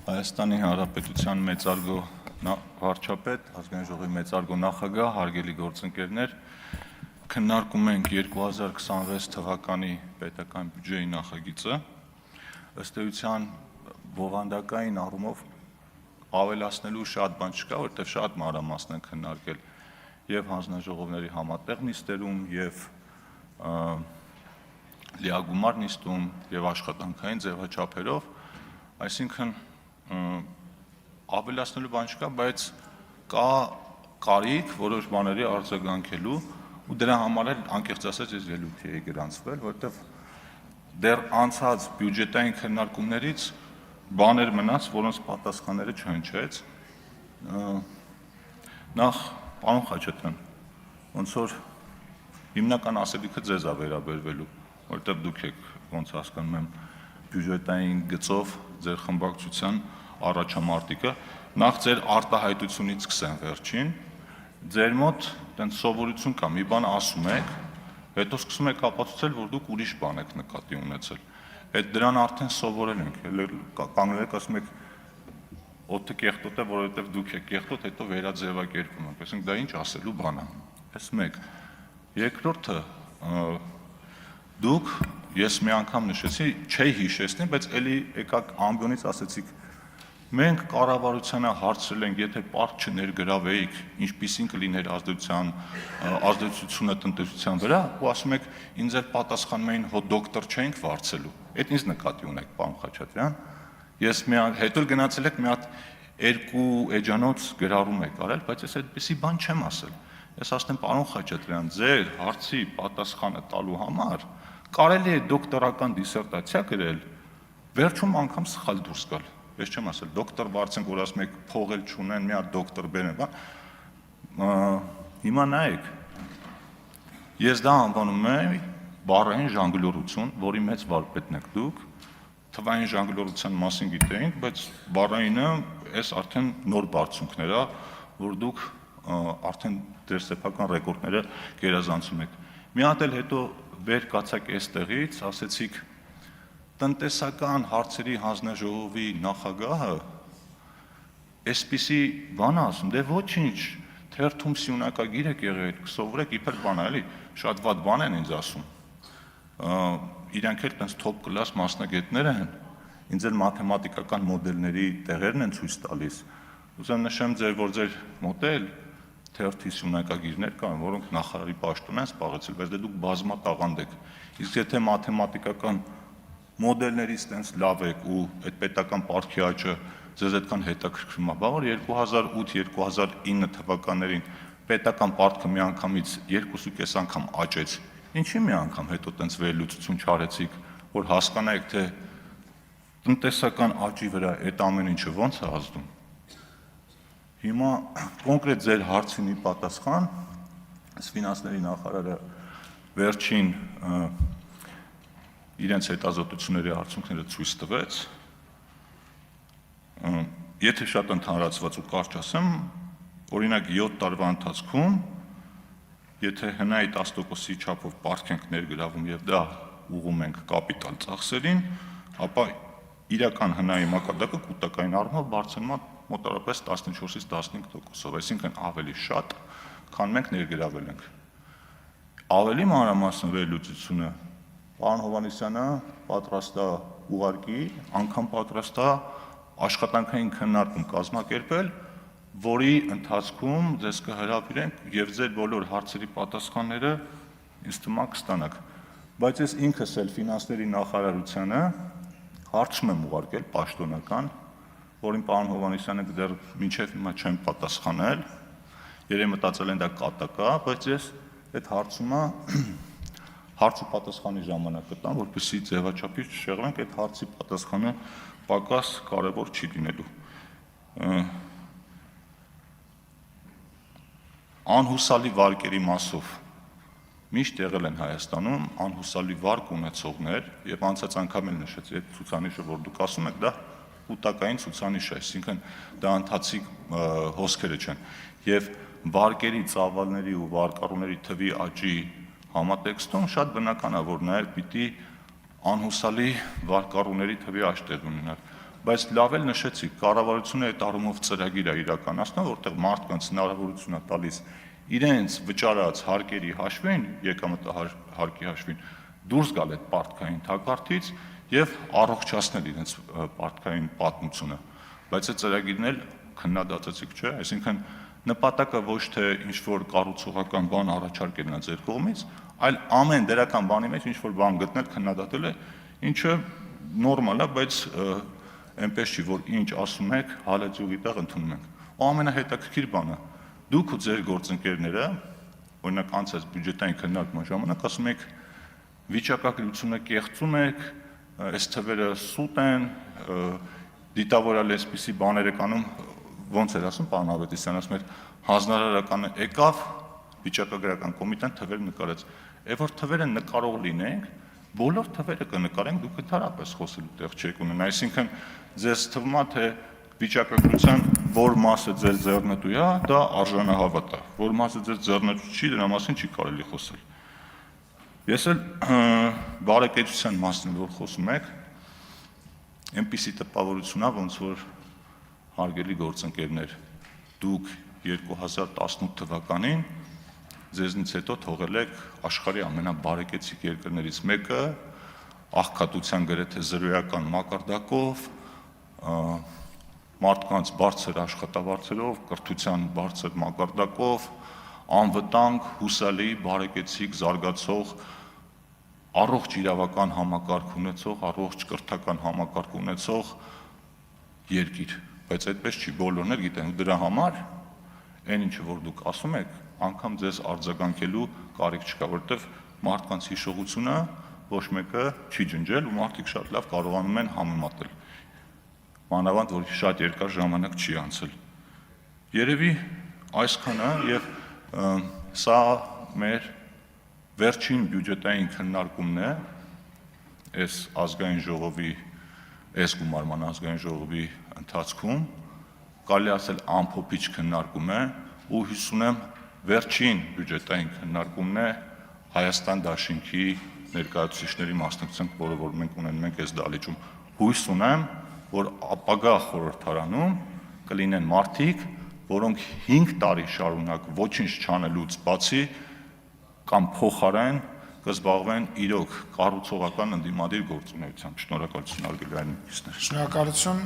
Հայաստանի Հանրապետության մեծարգո վարչապետ, ազգային ժողովի մեծարգո նախագահ, հարգելի գործընկերներ, քննարկում ենք 2026 թվականի պետական բյուջեի նախագիծը, ըստ էության բովանդակային առումով ավելացնելու շատ բան չկա, որտեղ շատ մանրամասն են քննարկել եւ հանձնաժողովների համատեղ նիստերում եւ լիագումար նիստում եւ աշխատանքային ձևաչափերով, այսինքն ավելացնելու բան չկա, բայց կա կարիք որոշ բաների արձագանքելու ու դրա համար էլ անկեղծ ասած ես ելույթի էի գրանցվել, որովհետեւ դեռ անցած բյուջետային քննարկումներից բաներ մնաց, որոնց պատասխանները չհնչեց։ Նախ պարոն Խաչատրյան, ոնց որ հիմնական ասելիքը ձեզ է վերաբերվելու, որովհետեւ դուք եք ոնց հասկանում եմ բյուջետային գծով ձեր խմբակցության առաջամարտիկը, նախ ձեր արտահայտությունից սկսեմ վերջին, ձեր մոտ տենց սովորություն կա, մի բան ասում եք, հետո սկսում եք ապացուցել, որ դուք ուրիշ բան եք նկատի ունեցել։ Այդ դրան արդեն սովորել ենք, կանգնել եք ասում եք օդը կեղտոտ է, որովհետև դուք եք կեղտոտ, հետո վերաձևակերպում եք, այսինքն դա ինչ ասելու բան է։ Այս մեկ։ Երկրորդը, դուք, ես մի անգամ նշեցի, չէի հիշեցնի, բայց էլի եկաք ամբիոնից ասեցիք, մենք կառավարությանը հարցրել ենք, եթե պարկ չներգրավեիք, ինչպիսին կլիներ ազդեցությունը տնտեսության վրա, ու ասում եք, ինձ էլ պատասխանում էին, հո դոկտոր չենք վարձելու։ Այդ ինձ նկատի ունեք, պարոն Խաչատրյան։ Ես հետո գնացել եք մի հատ երկու էջանոց գրառում եք արել, բայց ես այդպիսի բան չեմ ասել։ Ես ասում եմ, պարոն Խաչատրյան, ձեր հարցի պատասխանը տալու համար կարելի է դոկտորական դիսերտացիա գրել, վերջում անգամ սխալ դուրս գալ։ Ես չեմ ասել, դոկտոր վարձենք, որ ասում եք փողել չունեն, մի հատ դոկտոր բերեն, հիմա նայեք, ես դա անվանում եմ բառային ժանգլյորություն, որի մեծ վարպետն եք դուք, թվային ժանգլյորության մասին գիտեինք, բայց բառայինը այս արդեն նոր բարձունքներ է, որ դուք արդեն դեր սեփական ռեկորդները գերազանցում եք։ Մի հատ էլ հետո վեր կացակ այստեղից, ասեցիք տնտեսական հարցերի հանձնաժողովի նախագահը այսպիսի բան ասում, դե ոչինչ, թերթում սյունակագիր եք եղել, սովորեք իբր բան էլի, շատ վատ բան են ինձ ասում։ Իրանք էլ տենց top class մասնագետներ են, ինձ էլ մաթեմատիկական մոդելների տեղերն են ցույց տալիս։ Ուզում նշեմ ձեր, որ ձեր մոդել թերթի սյունակագիրներ կան, որոնք նախարարի պաշտոն են զբաղեցել, բայց դե դուք բազմատաղանդ եք։ Իսկ եթե մաթեմատիկական մոդելներից տենց լավ եք ու այդ պետական պարտքի աճը ձեզ այդքան հետաքրքրում է, բաղար 2008-2009 թվականներին պետական պարտքը մի անգամից 2.5 անգամ աճեց։ Ինչի մի անգամ հետո տենց վերլուծություն չարեցիք, որ հասկանայիք, թե տնտեսական աճի վրա այդ ամեն ինչը ոնց է ազդում։ Հիմա կոնկրետ ձեր հարցինի պատասխան, ֆինանսների նախարարը վերջին իրենց հետազոտությունների արդյունքները ցույց տվեց, եթե շատ ընդհանրացված ու կարճ ասեմ, օրինակ 7 տարվա ընթացքում, եթե հնայի 10%-ի չափով պարտք ենք ներգրավում եւ դա ուղղում ենք կապիտալ ծախսերին, ապա իրական հնայի մակարդակը կൂട്ടակային առումով բարձրանում է մոտավորապես 14-ից 15%-ով, այսինքն ավելի շատ, քան մենք ներգրավել ենք։ Ավելի մանրամասն վերլուծությունը պարոն Հովհաննիսյանը պատրաստ է ուղարկի, անգամ պատրաստ է աշխատանքային քննարկում կազմակերպել, որի ընթացքում ձեզ կհրավիրենք եւ ձեր բոլոր հարցերի պատասխանները ինձ թվում է կստանաք։ Բայց ես ինքս էլ ֆինանսների նախարարությանը հարցում եմ ուղարկել պաշտոնական, որին պարոն Հովհաննիսյանը դեռ մինչև հիմա չեմ պատասխանել, երևի մտածել են դա կատակա, բայց ես այդ հարց ու պատասխանի ժամանակ կտամ, որպեսզի ձևաչափից չշեղվենք, այդ հարցի պատասխանը պակաս կարևոր չի լինելու։ Անհուսալի վարկերի մասով միշտ եղել են Հայաստանում անհուսալի վարկ ունեցողներ եւ անցած անգամ էլ նշեցի այդ ցուցանիշը, որ դուք ասում եք, դա կൂട്ടակային ցուցանիշ է, այսինքն դա ընթացիկ հոսքերը չեն եւ վարկերի ծավալների ու վարկառուների թվի աճի համատեքստում շատ բնական է, որ նաեւ պիտի անհուսալի վարկառուների թվի աճ տեղի ունենար։ բայց լավ էլ նշեցիք, կառավարությունը այդ առումով ծրագիր է իրականացնում, որտեղ մարդկանց հնարավորություն է տալիս իրենց վճարած հարկերի հաշվին, եկամտահարկի հաշվին դուրս գալ այդ պարտքային թակարդից եւ առողջացնել իրենց պարտքային պատմությունը, բայց այդ ծրագիրն էլ քննադատեցիք, չէ՞, այսինքն նպատակը ոչ թե ինչ-որ կառուցողական բան առաջարկելն է ձեր կողմից, այլ ամեն դրական բանի մեջ ինչ-որ բան գտնել, քննադատել է, ինչը նորմալ է, բայց այնպես չի, որ ինչ ասում եք, հալածուղի տեղ ընդունում ենք։ Ու ամենահետաքրքիր բանը, դուք ու ձեր գործընկերները, օրինակ անցած բյուջետային քննարկման ժամանակ ասում եք, վիճակագրությունը կեղծում եք, այս թվերը սուտ են, դիտավորալ այսպիսի բաներ եք անում, ոնց էր ասում, պարոն Ավետիսյան, ասում էր, հանձնարարականը եկավ, վիճակագրական կոմիտեն թվերը նկարեց։ Այդ որ թվերը նկարող լինենք, բոլոր թվերը կնկարենք, դուք ընդհանրապես խոսելու տեղ չեք ունենա, այսինքն ձեզ թվում է, թե վիճակագրության որ մասը ձեր ձեռնտու է, դա արժանահավատ է, որ մասը ձեր ձեռնտու չի, դրա մասին չի կարելի խոսել։ Ես էլ բարեկեցության մասն որ խոսում եք, այնպիսի տպավորություն է, ոնց որ հարգելի գործընկերներ, դուք 2018 թվականին ձեզնից հետո թողել եք աշխարհի ամենաբարեկեցիկ երկրներից մեկը, աղքատության գրեթե զրոյական մակարդակով, մարդկանց բարձր աշխատավարձերով, կրթության բարձր մակարդակով, անվտանգ, հուսալի, բարեկեցիկ, զարգացող, առողջ իրավական համակարգ ունեցող, առողջ կրթական համակարգ ունեցող երկիր, բայց այդպես չի, բոլորն էլ գիտեն, դրա համար այն ինչը որ դուք ասում եք, անգամ ձեզ արձագանքելու կարիք չկա, որովհետև մարդկանց հիշողությունը ոչ մեկը չի ջնջել ու մարդիկ շատ լավ կարողանում են համեմատել, մանավանդ որ շատ երկար ժամանակ չի անցել։ Երևի այսքանը եւ սա մեր վերջին բյուջետային քննարկումն է, այս ազգային ժողովի, այս գումարման ազգային ժողովի ընթացքում, կարելի ասել ամփոփիչ քննարկում է ու հույս ունեմ վերջին բյուջետային քննարկումն է Հայաստան դաշինքի ներկայացուցիչների մասնակցությամբ, որը որ մենք ունենում ենք այս դահլիճում, հույս ունեմ, որ ապագա խորհրդարանում կլինեն մարդիկ, որոնք 5 տարի շարունակ ոչինչ չանելուց բացի կամ փոխարեն կզբաղվեն իրոք կառուցողական ընդդիմադիր գործունեությամբ։ Շնորհակալություն, հարգելի այրենիքներ։ Շնորհակալություն։